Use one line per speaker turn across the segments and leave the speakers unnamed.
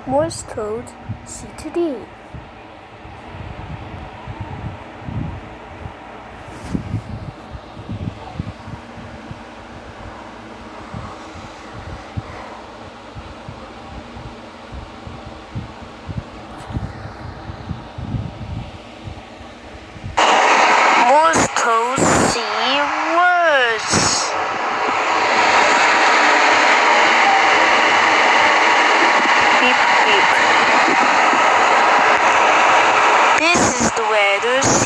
Morse code C to D. Morse code C words. Beep beep. This is the letter C.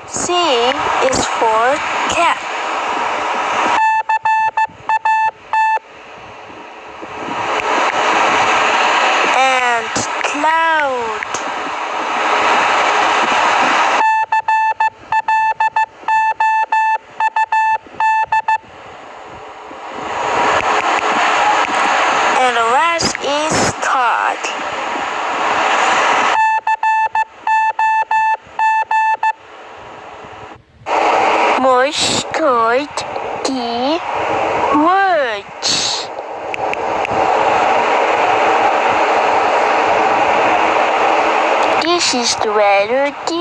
C is for cat. And cloud. And the last is card. Morse code D words. This is the letter D.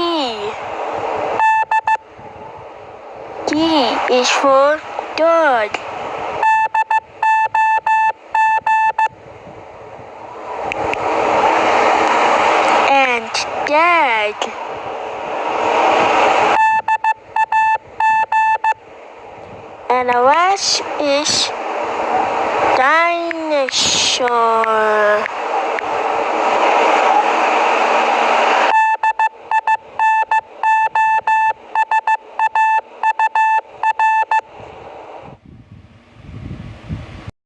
D is for dog. And dad. And the last is dinosaur.